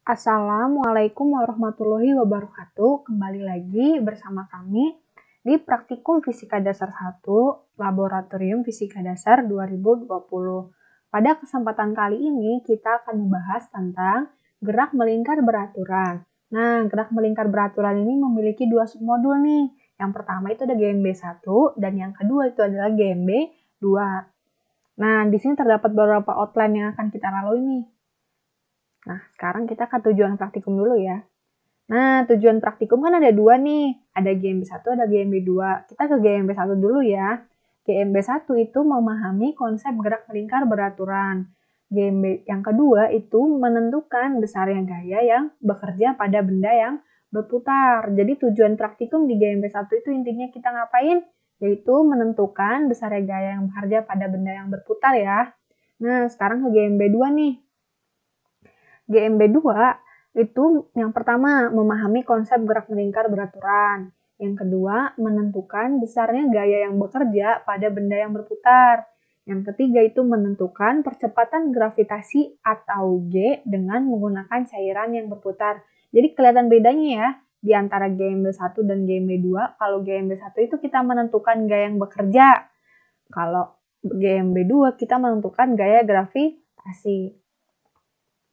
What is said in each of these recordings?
Assalamualaikum warahmatullahi wabarakatuh. Kembali lagi bersama kami di Praktikum Fisika Dasar 1, Laboratorium Fisika Dasar 2020. Pada kesempatan kali ini kita akan membahas tentang gerak melingkar beraturan. Nah, gerak melingkar beraturan ini memiliki dua submodul nih. Yang pertama itu ada GMB1 dan yang kedua itu adalah GMB2. Nah, di sini terdapat beberapa outline yang akan kita lalui nih. Nah, sekarang kita ke tujuan praktikum dulu ya. Nah, tujuan praktikum kan ada dua nih. Ada GMB1, ada GMB2. Kita ke GMB1 dulu ya. GMB1 itu memahami konsep gerak melingkar beraturan. GMB yang kedua itu menentukan besarnya gaya yang bekerja pada benda yang berputar. Jadi tujuan praktikum di GMB1 itu intinya kita ngapain? Yaitu menentukan besarnya gaya yang bekerja pada benda yang berputar ya. Nah, sekarang ke GMB2 nih. GMB2 itu yang pertama memahami konsep gerak melingkar beraturan. Yang kedua menentukan besarnya gaya yang bekerja pada benda yang berputar. Yang ketiga itu menentukan percepatan gravitasi atau G dengan menggunakan cairan yang berputar. Jadi kelihatan bedanya ya di antara GMB1 dan GMB2. Kalau GMB1 itu kita menentukan gaya yang bekerja. Kalau GMB2 kita menentukan gaya gravitasi.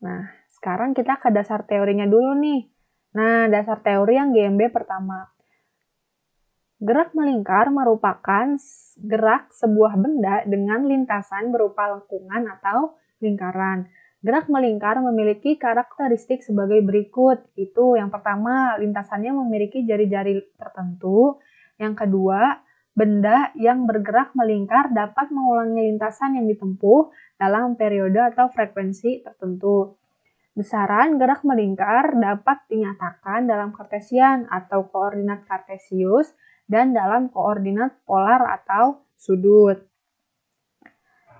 Nah, sekarang kita ke dasar teorinya dulu nih. Nah, dasar teori yang GMB pertama. Gerak melingkar merupakan gerak sebuah benda dengan lintasan berupa lengkungan atau lingkaran. Gerak melingkar memiliki karakteristik sebagai berikut. Itu yang pertama, lintasannya memiliki jari-jari tertentu. Yang kedua, benda yang bergerak melingkar dapat mengulangi lintasan yang ditempuh dalam periode atau frekuensi tertentu. Besaran gerak melingkar dapat dinyatakan dalam kartesian atau koordinat kartesius dan dalam koordinat polar atau sudut.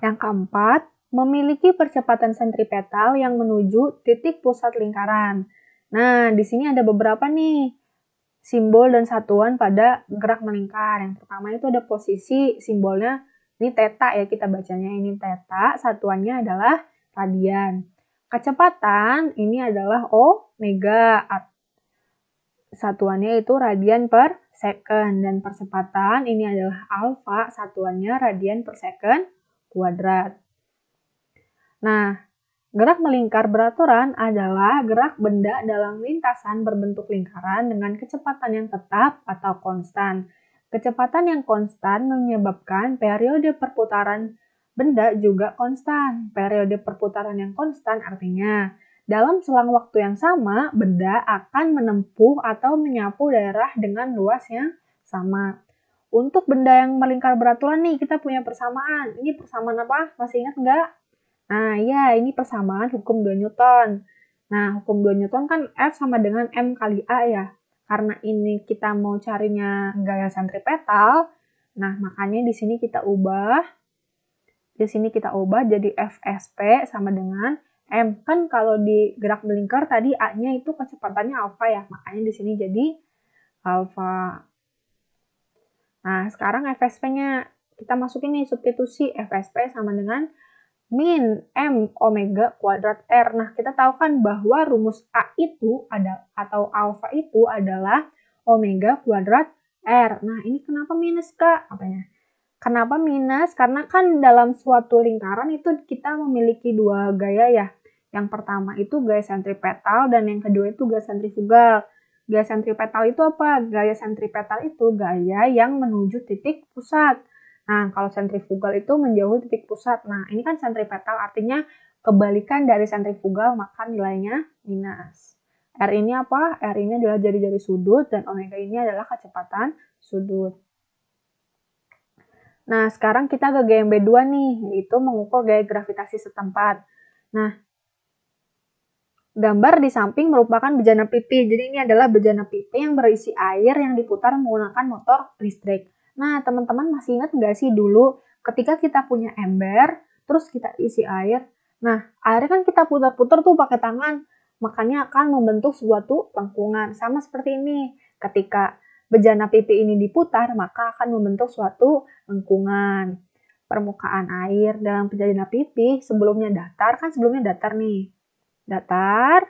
Yang keempat, memiliki percepatan sentripetal yang menuju titik pusat lingkaran. Nah, di sini ada beberapa nih simbol dan satuan pada gerak melingkar. Yang pertama itu ada posisi, simbolnya ini theta ya, kita bacanya ini theta, satuannya adalah radian. Kecepatan ini adalah omega, satuannya itu radian per second, dan percepatan ini adalah alfa, satuannya radian per second kuadrat. Nah, gerak melingkar beraturan adalah gerak benda dalam lintasan berbentuk lingkaran dengan kecepatan yang tetap atau konstan. Kecepatan yang konstan menyebabkan periode perputaran benda juga konstan. Periode perputaran yang konstan artinya dalam selang waktu yang sama, benda akan menempuh atau menyapu daerah dengan luas yang sama. Untuk benda yang melingkar beraturan nih, kita punya persamaan. Ini persamaan apa? Masih ingat nggak? Nah, ya, ini persamaan hukum 2 Newton. Nah, hukum 2 Newton kan F sama dengan M kali A ya. Karena ini kita mau carinya gaya sentripetal, nah makanya di sini kita ubah. Di sini kita ubah jadi FSP sama dengan M. Kan kalau di gerak melingkar tadi A-nya itu kecepatannya alfa ya, makanya di sini jadi alfa. Nah, sekarang FSP-nya kita masukin nih substitusi FSP sama dengan min M omega kuadrat R. Nah, kita tahu kan bahwa rumus A itu ada atau alfa itu adalah omega kuadrat R. Nah, ini kenapa minus, Kak? Apanya? Kenapa minus? Karena kan dalam suatu lingkaran itu kita memiliki dua gaya ya. Yang pertama itu gaya sentripetal dan yang kedua itu gaya sentrifugal. Gaya sentripetal itu apa? Gaya sentripetal itu gaya yang menuju titik pusat. Nah, kalau sentrifugal itu menjauhi titik pusat. Nah, ini kan sentripetal artinya kebalikan dari sentrifugal, maka nilainya minus. R ini apa? R ini adalah jari-jari sudut dan omega ini adalah kecepatan sudut. Nah, sekarang kita ke GMB2 nih, yaitu mengukur gaya gravitasi setempat. Nah, gambar di samping merupakan bejana pipi. Jadi ini adalah bejana pipi yang berisi air yang diputar menggunakan motor listrik. Nah, teman-teman masih ingat nggak sih dulu ketika kita punya ember, terus kita isi air. Nah, airnya kan kita putar-putar tuh pakai tangan, makanya akan membentuk suatu lengkungan. Sama seperti ini, ketika bejana pipi ini diputar, maka akan membentuk suatu lengkungan. Permukaan air dalam bejana pipi sebelumnya datar, kan sebelumnya datar nih. Datar,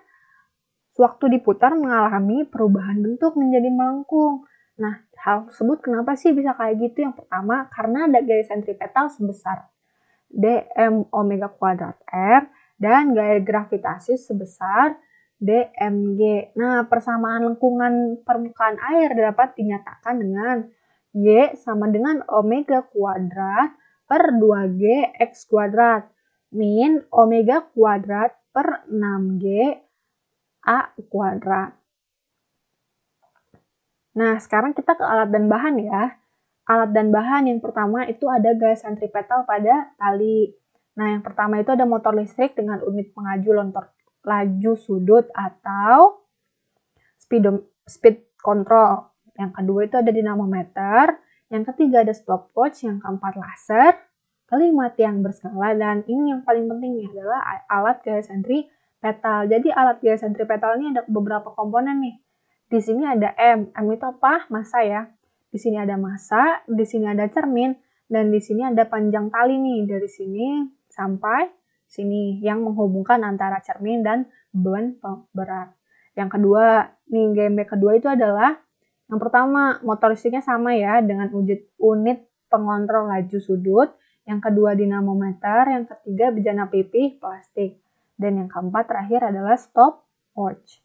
sewaktu diputar mengalami perubahan bentuk menjadi melengkung. Nah, hal tersebut kenapa sih bisa kayak gitu? Yang pertama, karena ada gaya sentripetal sebesar dm omega kuadrat r dan gaya gravitasi sebesar dmg. Nah, persamaan lengkungan permukaan air dapat dinyatakan dengan Y sama dengan omega kuadrat per 2G X kuadrat min omega kuadrat per 6G A kuadrat. Nah, sekarang kita ke alat dan bahan ya. Alat dan bahan yang pertama itu ada gaya sentripetal pada tali. Nah, yang pertama itu ada motor listrik dengan unit pengaju laju sudut atau speed control. Yang kedua itu ada dinamometer. Yang ketiga ada stopwatch. Yang keempat laser. Kelima tiang berskala. Dan ini yang paling penting adalah alat gaya sentripetal. Jadi alat gaya sentripetal ini ada beberapa komponen nih. Di sini ada M. M itu apa? Massa ya. Di sini ada massa, di sini ada cermin, dan di sini ada panjang tali nih dari sini sampai sini yang menghubungkan antara cermin dan beban berat. Yang kedua, nih GMB kedua itu adalah yang pertama motor listriknya sama ya dengan unit pengontrol laju sudut. Yang kedua dinamometer, yang ketiga bejana pipih plastik, dan yang keempat terakhir adalah stopwatch.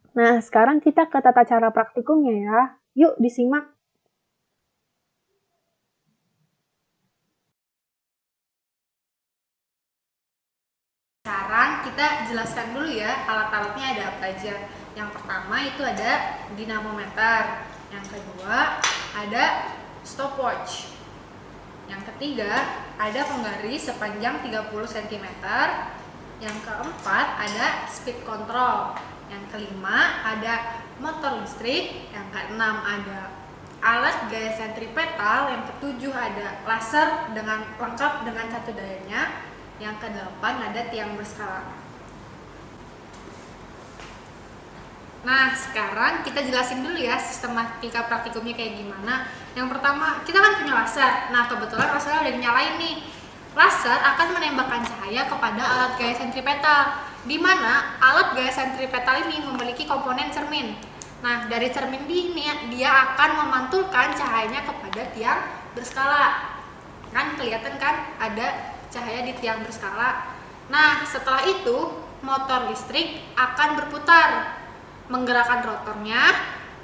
Nah, sekarang kita ke tata cara praktikumnya ya. Yuk disimak. Sekarang kita jelaskan dulu ya alat-alatnya ada apa aja. Yang pertama itu ada dinamometer. Yang kedua ada stopwatch. Yang ketiga ada penggaris sepanjang 30 cm. Yang keempat ada speed control. Yang kelima ada motor listrik. Yang keenam ada alat gaya sentripetal. Yang ketujuh ada laser dengan lengkap dengan satu dayanya. Yang kedelapan ada tiang berskala. Nah, sekarang kita jelasin dulu ya sistematika praktikumnya kayak gimana. Yang pertama, kita kan punya laser. Nah, kebetulan lasernya udah dinyalain nih. Laser akan menembakkan cahaya kepada alat gaya sentripetal, di mana alat gaya sentripetal ini memiliki komponen cermin. Nah, dari cermin ini dia akan memantulkan cahayanya kepada tiang berskala. Kan kelihatan kan ada cahaya di tiang berskala. Nah, setelah itu motor listrik akan berputar menggerakkan rotornya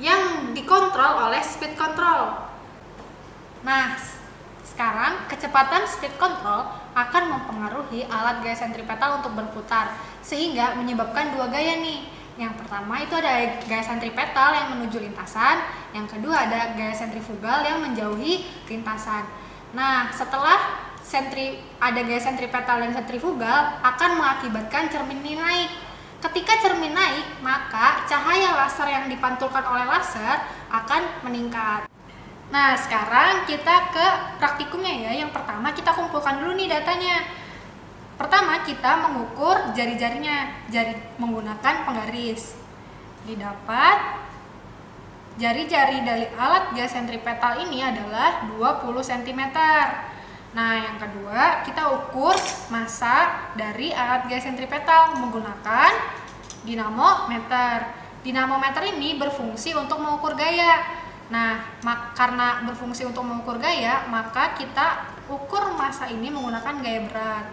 yang dikontrol oleh speed control. Nah, sekarang kecepatan speed control akan mempengaruhi alat gaya sentripetal untuk berputar sehingga menyebabkan dua gaya nih. Yang pertama itu ada gaya sentripetal yang menuju lintasan, yang kedua ada gaya sentrifugal yang menjauhi lintasan. Nah, setelah ada gaya sentripetal dan sentrifugal akan mengakibatkan cermin ini naik. Ketika cermin naik, maka cahaya laser yang dipantulkan oleh laser akan meningkat. Nah, sekarang kita ke praktikumnya ya. Yang pertama kita kumpulkan dulu nih datanya. Pertama kita mengukur jari-jarinya, menggunakan penggaris. Didapat jari-jari dari alat gaya sentripetal ini adalah 20 cm. Nah, yang kedua, kita ukur massa dari alat gaya sentripetal menggunakan dinamometer. Dinamometer ini berfungsi untuk mengukur gaya. Nah, karena berfungsi untuk mengukur gaya, maka kita ukur massa ini menggunakan gaya berat.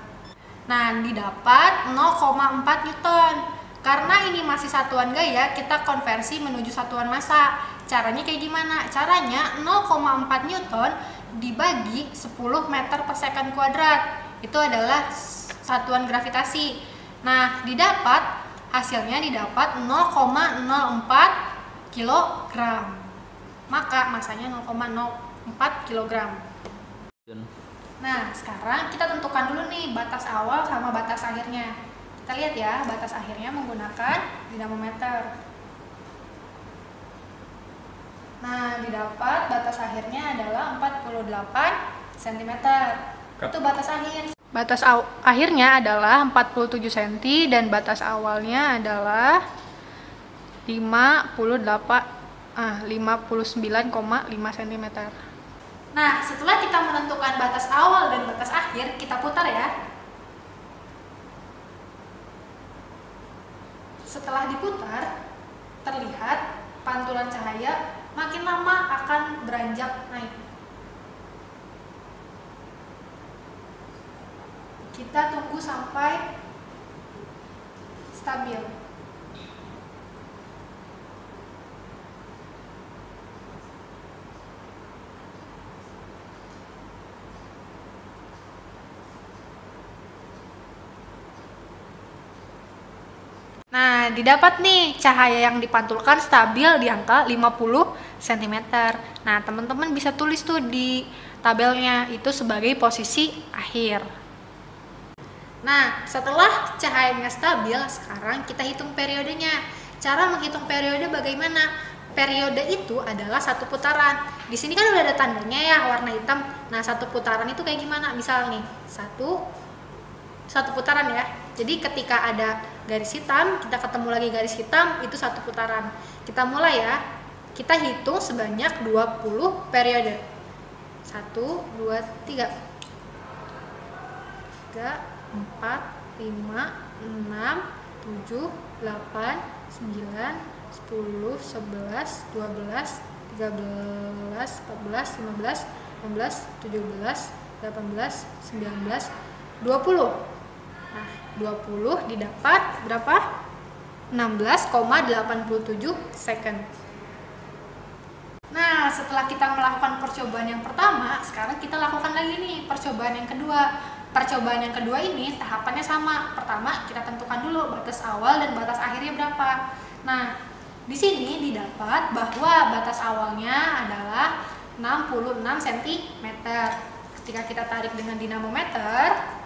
Nah, didapat 0,4 Newton. Karena ini masih satuan gaya, kita konversi menuju satuan massa. Caranya kayak gimana? Caranya 0,4 Newton dibagi 10 meter per second kuadrat. Itu adalah satuan gravitasi. Nah, hasilnya didapat 0,04 kg. Maka masanya 0,04 kg. Nah, sekarang kita tentukan dulu nih batas awal sama batas akhirnya. Kita lihat ya, batas akhirnya menggunakan dinamometer. Nah, didapat batas akhirnya adalah 48 cm. Itu batas akhir. Batas akhirnya adalah 47 cm dan batas awalnya adalah 59,5 cm. Nah, setelah kita menentukan batas awal dan batas akhir, kita putar ya. setelah diputar, terlihat pantulan cahaya makin lama akan beranjak naik. Kita tunggu sampai stabil. Nah, didapat nih cahaya yang dipantulkan stabil di angka 50 cm. Nah, teman-teman bisa tulis tuh di tabelnya itu sebagai posisi akhir. Nah, setelah cahayanya stabil, sekarang kita hitung periodenya. Cara menghitung periode bagaimana? Periode itu adalah satu putaran. Di sini kan udah ada tandanya ya, warna hitam. Nah, satu putaran itu kayak gimana? Misal nih, satu putaran ya. Jadi ketika ada garis hitam, kita ketemu lagi garis hitam, itu satu putaran. Kita mulai ya. Kita hitung sebanyak 20 periode. 1, 2, 3. 3, 4, 5, 6, 7, 8, 9, 10, 11, 12, 13, 14, 15, 16, 17, 18, 19, 20. Nah, 20 didapat berapa? 16,87 second. Nah, setelah kita melakukan percobaan yang pertama, sekarang kita lakukan lagi nih percobaan yang kedua. Percobaan yang kedua ini tahapannya sama. Pertama, kita tentukan dulu batas awal dan batas akhirnya berapa. Nah, di sini didapat bahwa batas awalnya adalah 66 cm. Ketika kita tarik dengan dinamometer,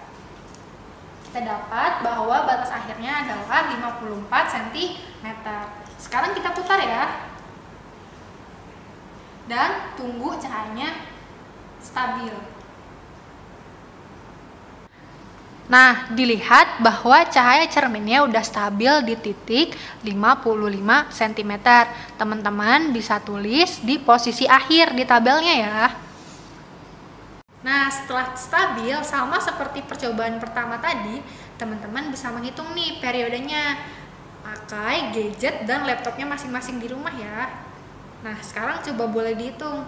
kita dapat bahwa batas akhirnya adalah 54 cm. Sekarang kita putar ya. Dan tunggu cahayanya stabil. Nah, dilihat bahwa cahaya cerminnya udah stabil di titik 55 cm. Teman-teman bisa tulis di posisi akhir di tabelnya ya. Nah, setelah stabil, sama seperti percobaan pertama tadi, teman-teman bisa menghitung nih periodenya. Pakai gadget dan laptopnya masing-masing di rumah ya. Nah, sekarang coba boleh dihitung.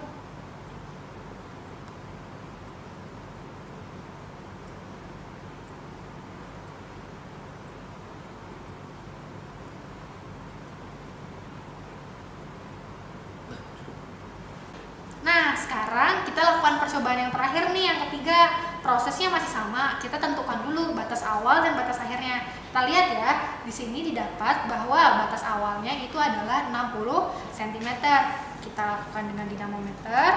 Nah, sekarang kita lakukan percobaan yang terakhir nih, yang ketiga. Prosesnya masih sama, kita tentukan dulu batas awal dan batas akhirnya. Kita lihat ya, di sini didapat bahwa batas awalnya itu adalah 60 cm. Kita lakukan dengan dinamometer.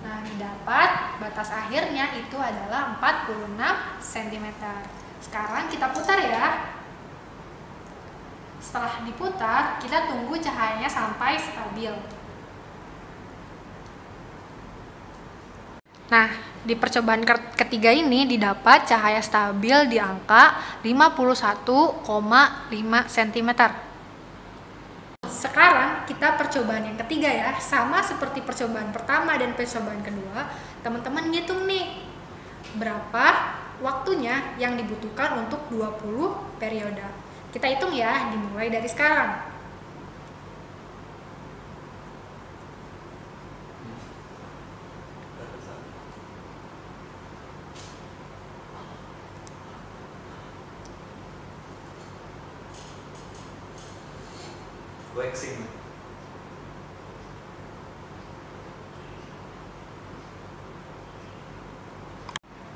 Nah, didapat batas akhirnya itu adalah 46 cm. Sekarang kita putar ya. Setelah diputar, kita tunggu cahayanya sampai stabil. Nah, di percobaan ketiga ini didapat cahaya stabil di angka 51,5 cm. Sekarang kita percobaan yang ketiga ya, sama seperti percobaan pertama dan percobaan kedua. Teman-teman ngitung nih, berapa waktunya yang dibutuhkan untuk 20 periode. Kita hitung ya, dimulai dari sekarang. Waxing.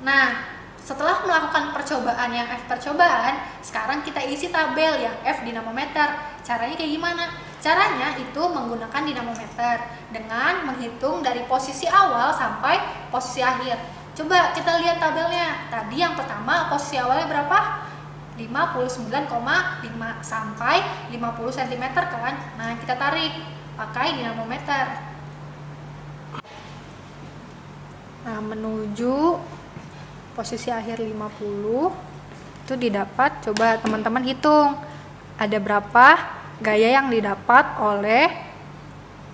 Nah, setelah melakukan percobaan yang F percobaan, sekarang kita isi tabel yang F dinamometer. Caranya kayak gimana? Caranya itu menggunakan dinamometer dengan menghitung dari posisi awal sampai posisi akhir. Coba kita lihat tabelnya. Tadi yang pertama posisi awalnya berapa? 59,5 sampai 50 cm kan. Nah, kita tarik pakai dinamometer. Nah, menuju posisi akhir 50 itu didapat, coba teman-teman hitung ada berapa gaya yang didapat oleh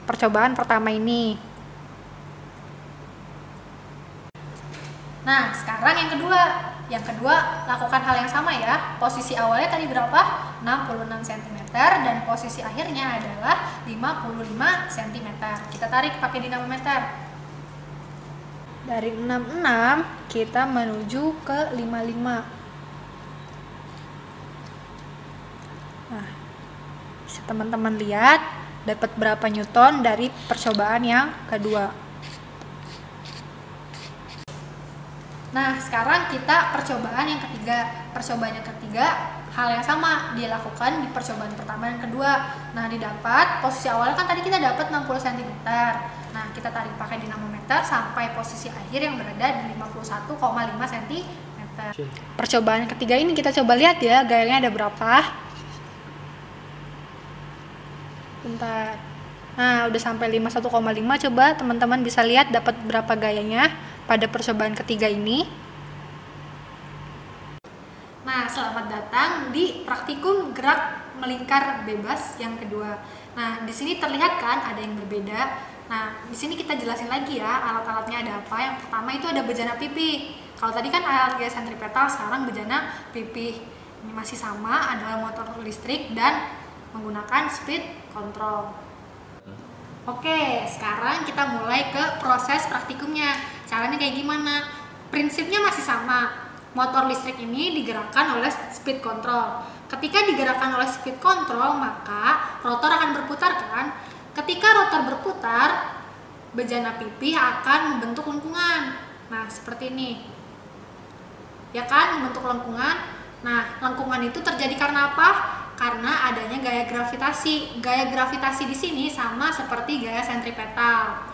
percobaan pertama ini. Nah, sekarang yang kedua, yang kedua lakukan hal yang sama ya. Posisi awalnya tadi berapa? 66 cm dan posisi akhirnya adalah 55 cm. Kita tarik pakai dinamometer. Dari 66 kita menuju ke 55. Nah, bisa teman-teman lihat dapat berapa newton dari percobaan yang kedua. Nah, sekarang kita percobaan yang ketiga. Percobaan yang ketiga hal yang sama dilakukan di percobaan pertama dan kedua. Nah, didapat posisi awal kan tadi kita dapat 60 cm. Nah, kita tarik pakai dinamometer sampai posisi akhir yang berada di 51,5 cm. Percobaan yang ketiga ini kita coba lihat ya gayanya ada berapa. Bentar. Nah, udah sampai 51,5. Coba teman-teman bisa lihat dapat berapa gayanya pada percobaan ketiga ini. Nah, selamat datang di praktikum gerak melingkar bebas yang kedua. Nah, di sini terlihat kan ada yang berbeda. Nah, di sini kita jelasin lagi ya alat-alatnya ada apa. Yang pertama itu ada bejana pipih. Kalau tadi kan alat gaya sentripetal, sekarang bejana pipih. Ini masih sama, adalah motor listrik dan menggunakan speed control. Oke, sekarang kita mulai ke proses praktikumnya. Caranya kayak gimana? Prinsipnya masih sama. Motor listrik ini digerakkan oleh speed control. Ketika digerakkan oleh speed control, maka rotor akan berputar kan? Ketika rotor berputar, bejana pipih akan membentuk lengkungan. Nah, seperti ini. Ya kan, membentuk lengkungan. Nah, lengkungan itu terjadi karena apa? Karena adanya gaya gravitasi. Gaya gravitasi di sini sama seperti gaya sentripetal.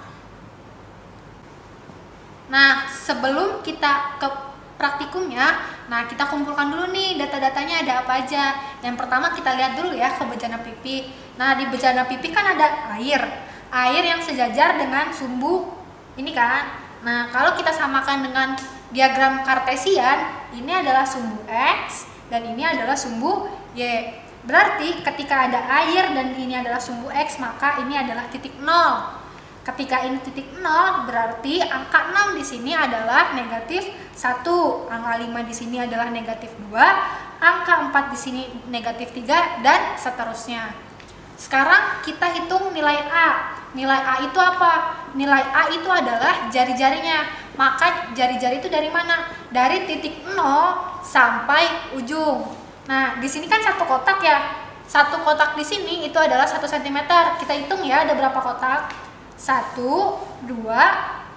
Nah, sebelum kita ke praktikumnya, nah kita kumpulkan dulu nih data-datanya ada apa aja. Yang pertama kita lihat dulu ya ke bejana pipih. Nah, di bejana pipih kan ada air yang sejajar dengan sumbu ini kan. Nah, kalau kita samakan dengan diagram kartesian, ini adalah sumbu X dan ini adalah sumbu Y. Berarti ketika ada air dan ini adalah sumbu X, maka ini adalah titik 0. Ketika ini titik 0, berarti angka 6 di sini adalah negatif 1, angka 5 di sini adalah negatif 2, angka 4 di sini negatif 3, dan seterusnya. Sekarang kita hitung nilai A. Nilai A itu apa? Nilai A itu adalah jari-jarinya. Maka jari-jari itu dari mana? Dari titik 0 sampai ujung. Nah, di sini kan satu kotak ya. Satu kotak di sini itu adalah 1 cm. Kita hitung ya ada berapa kotak. 1, 2,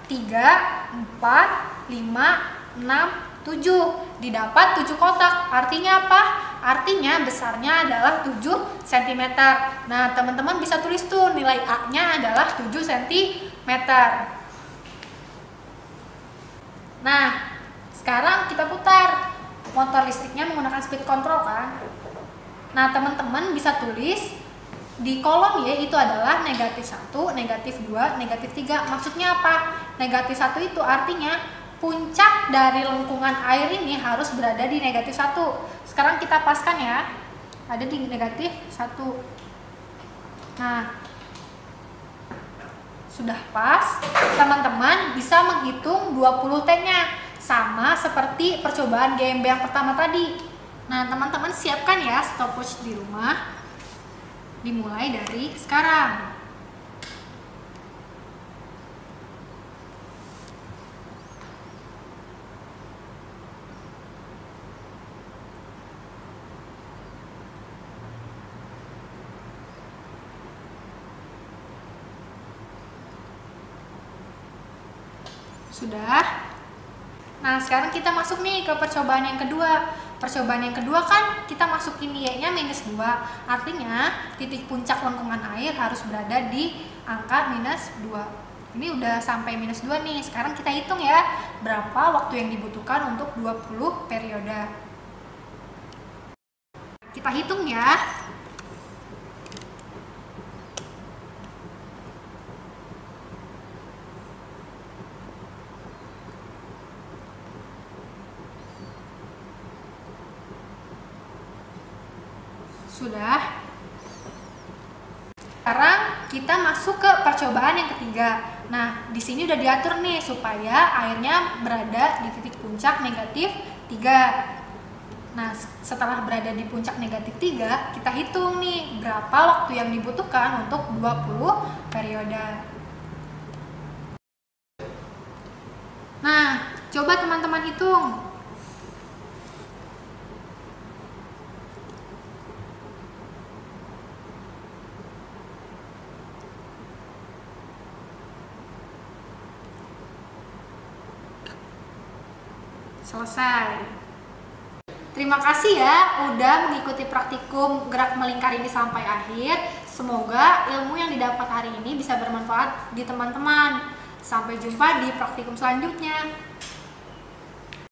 3, 4, 5, 6, 7. Didapat 7 kotak. Artinya apa? Artinya besarnya adalah 7 cm. Nah, teman-teman bisa tulis tuh nilai A-nya adalah 7 cm. Nah, sekarang kita putar. Motor listriknya menggunakan speed control kan. Nah, teman-teman bisa tulis di kolom Y itu adalah negatif 1, negatif 2, negatif 3. Maksudnya apa? Negatif 1 itu artinya puncak dari lengkungan air ini harus berada di negatif 1. Sekarang kita paskan ya. Ada di negatif 1. Nah, sudah pas. Teman-teman bisa menghitung 20T-nya. Sama seperti percobaan GMB yang pertama tadi. Nah, teman-teman siapkan ya stopwatch di rumah. Dimulai dari sekarang. Sudah. Nah, sekarang kita masuk nih ke percobaan yang kedua. Percobaan yang kedua kan kita masukin Y-nya -2. Artinya titik puncak lengkungan air harus berada di angka -2. Ini udah sampai -2 nih. Sekarang kita hitung ya berapa waktu yang dibutuhkan untuk 20 periode. Kita hitung ya. Sudah. Sekarang kita masuk ke percobaan yang ketiga. Nah, di sini udah diatur nih supaya airnya berada di titik puncak negatif 3. Nah, setelah berada di puncak negatif 3, kita hitung nih berapa waktu yang dibutuhkan untuk 20 periode. Nah, coba teman-teman hitung. Selesai. Terima kasih ya udah mengikuti praktikum gerak melingkar ini sampai akhir. Semoga ilmu yang didapat hari ini bisa bermanfaat di teman-teman. Sampai jumpa di praktikum selanjutnya.